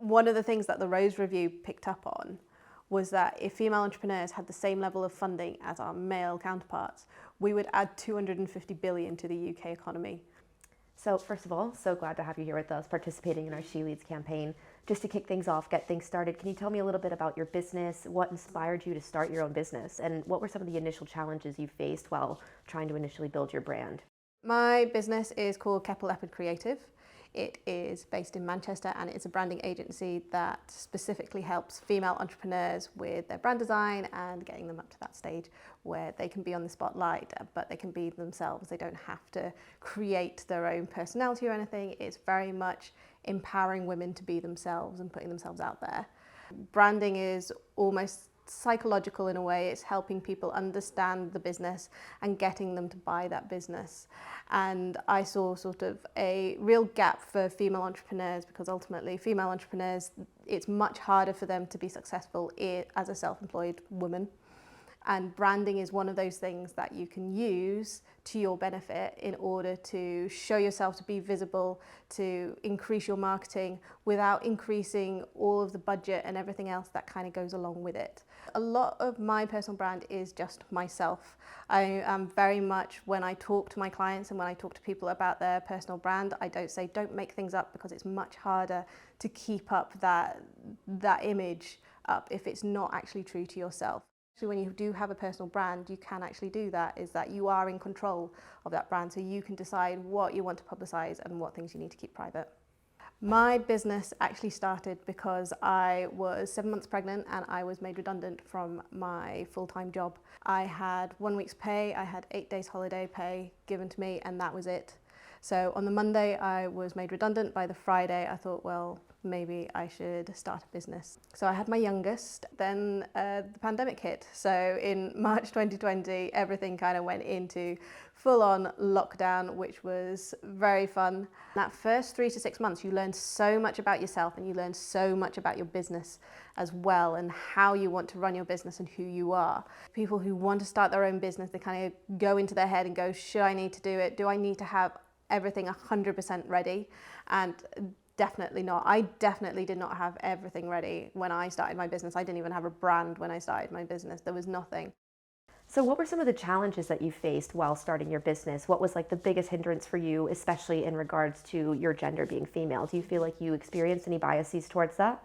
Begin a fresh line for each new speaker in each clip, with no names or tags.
One of the things that the Rose Review picked up on was that if female entrepreneurs had the same level of funding as our male counterparts, we would add 250 billion to the UK economy.
So first of all, so glad to have you here with us participating in our She Leads campaign. Just to kick things off, get things started, can you tell me a little bit about your business, what inspired you to start your own business, and what were some of the initial challenges you faced while trying to initially build your brand?
My business is called Keppel Leopard Creative. It is based in Manchester and it's a branding agency that specifically helps female entrepreneurs with their brand design and getting them up to that stage where they can be on the spotlight, but they can be themselves. They don't have to create their own personality or anything. It's very much empowering women to be themselves and putting themselves out there. Branding is almost psychological in a way. It's helping people understand the business and getting them to buy that business. And I saw sort of a real gap for female entrepreneurs because ultimately female entrepreneurs, it's much harder for them to be successful as a self-employed woman. And branding is one of those things that you can use to your benefit in order to show yourself to be visible, to increase your marketing without increasing all of the budget and everything else that kind of goes along with it. A lot of my personal brand is just myself. I am very much, when I talk to my clients and when I talk to people about their personal brand, I don't say don't make things up because it's much harder to keep up that image up if it's not actually true to yourself. So when you do have a personal brand, you can actually do that, is that you are in control of that brand, so you can decide what you want to publicize and what things you need to keep private. My business actually started because I was 7 months pregnant and I was made redundant from my full-time job. I had 1 week's pay, I had 8 days holiday pay given to me, and that was it. So on the Monday I was made redundant. By the Friday I thought, well, maybe I should start a business. So I had my youngest, then the pandemic hit. So in March 2020, everything kind of went into full-on lockdown, which was very fun. That first 3 to 6 months, you learn so much about yourself and you learn so much about your business as well and how you want to run your business and who you are. People who want to start their own business, they kind of go into their head and go, should I need to do it? Do I need to have everything 100% ready? And definitely not. I definitely did not have everything ready when I started my business. I didn't even have a brand when I started my business. There was nothing.
So what were some of the challenges that you faced while starting your business? What was like the biggest hindrance for you, especially in regards to your gender being female? Do you feel like you experienced any biases towards that?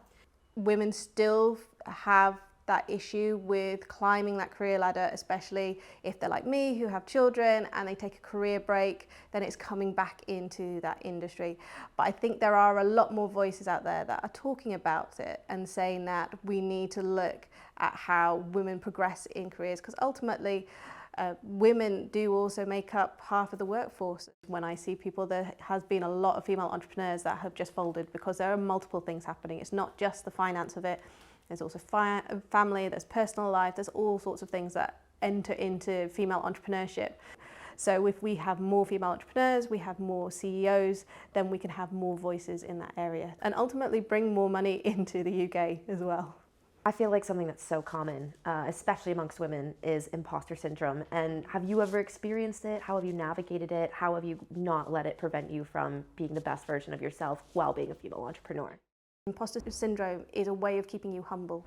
Women still have that issue with climbing that career ladder, especially if they're like me who have children and they take a career break, then it's coming back into that industry. But I think there are a lot more voices out there that are talking about it and saying that we need to look at how women progress in careers, because ultimately women do also make up half of the workforce. When I see people, there has been a lot of female entrepreneurs that have just folded because there are multiple things happening. It's not just the finance of it. There's also family, there's personal life, there's all sorts of things that enter into female entrepreneurship. So if we have more female entrepreneurs, we have more CEOs, then we can have more voices in that area and ultimately bring more money into the UK as well.
I feel like something that's so common, especially amongst women, is imposter syndrome. And have you ever experienced it? How have you navigated it? How have you not let it prevent you from being the best version of yourself while being a female entrepreneur?
Imposter syndrome is a way of keeping you humble.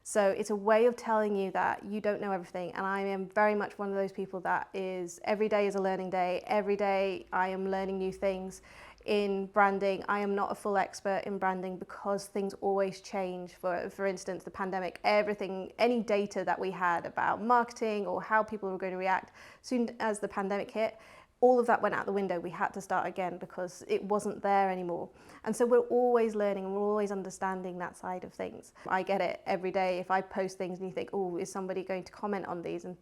So it's a way of telling you that you don't know everything. And I am very much one of those people that is, every day is a learning day. Every day I am learning new things. In branding, I am not a full expert in branding because things always change. For instance, the pandemic, everything, any data that we had about marketing or how people were going to react, soon as the pandemic hit, all of that went out the window. We had to start again because it wasn't there anymore. And so we're always learning and we're always understanding that side of things. I get it every day. If I post things and you think, oh, is somebody going to comment on these? And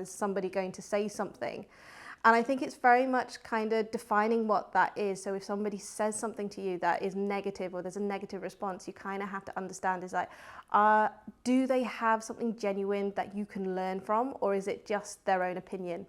is somebody going to say something? And I think it's very much kind of defining what that is. So if somebody says something to you that is negative or there's a negative response, you kind of have to understand is like, do they have something genuine that you can learn from, or is it just their own opinion?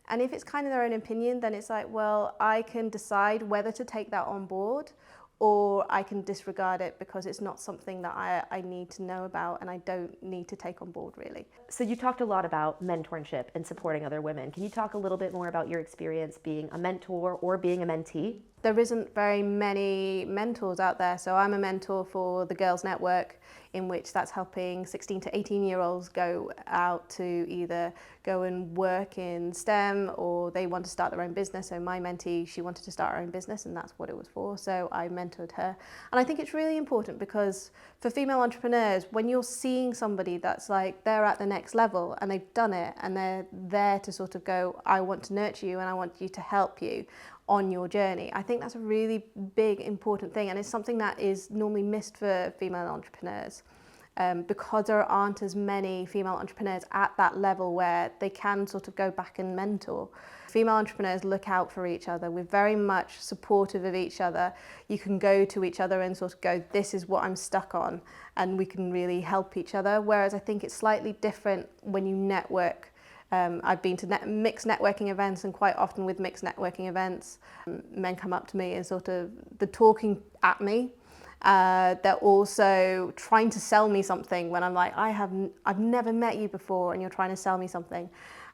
And if it's kind of their own opinion, then it's like, well, I can decide whether to take that on board or I can disregard it because it's not something that I need to know about and I don't need to take on board really.
So you talked a lot about mentorship and supporting other women. Can you talk a little bit more about your experience being a mentor or being a mentee?
There isn't very many mentors out there, so I'm a mentor for the Girls Network, in which that's helping 16 to 18-year-olds go out to either go and work in STEM or they want to start their own business. So my mentee, she wanted to start her own business and that's what it was for, so I mentored her. And I think it's really important because for female entrepreneurs, when you're seeing somebody that's like they're at the next level and they've done it and they're there to sort of go, I want to nurture you and I want you to help you on your journey. I think that's a really big, important thing, and it's something that is normally missed for female entrepreneurs because there aren't as many female entrepreneurs at that level where they can sort of go back and mentor. Female entrepreneurs look out for each other. We're very much supportive of each other. You can go to each other and sort of go, this is what I'm stuck on, and we can really help each other. Whereas I think it's slightly different when you network. I've been to mixed networking events, and quite often with mixed networking events, men come up to me and sort of they're talking at me. They're also trying to sell me something when I'm like, I've never met you before, and you're trying to sell me something,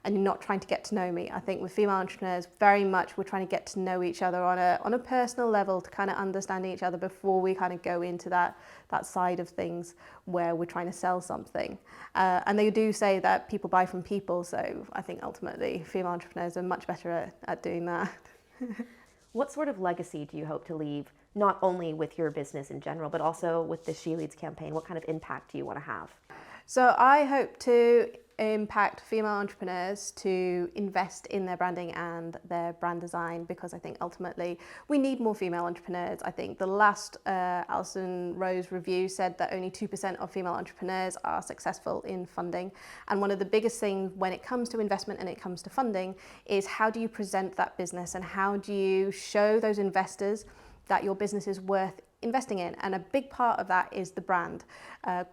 and you're not trying to get to know me. I think with female entrepreneurs, very much we're trying to get to know each other on a personal level, to kind of understanding each other before we kind of go into that side of things where we're trying to sell something. And they do say that people buy from people, so I think ultimately female entrepreneurs are much better at doing that.
What sort of legacy do you hope to leave, not only with your business in general, but also with the She Leads campaign? What kind of impact do you want to have?
So I hope to impact female entrepreneurs to invest in their branding and their brand design, because I think ultimately we need more female entrepreneurs. I think the last Alison Rose review said that only 2% of female entrepreneurs are successful in funding. And one of the biggest things when it comes to investment and it comes to funding is how do you present that business and how do you show those investors that your business is worth investing in, and a big part of that is the brand.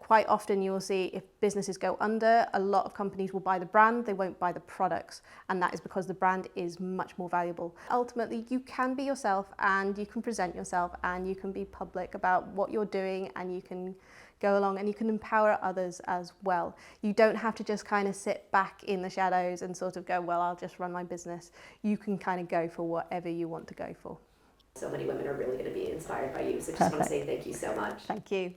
Quite often you'll see if businesses go under, a lot of companies will buy the brand, they won't buy the products, and that is because the brand is much more valuable. Ultimately, you can be yourself and you can present yourself and you can be public about what you're doing, and you can go along and you can empower others as well. You don't have to just kind of sit back in the shadows and sort of go, well, I'll just run my business. You can kind of go for whatever you want to go for.
So many women are really going to be inspired by you. So just want to say thank you so much.
Thank you.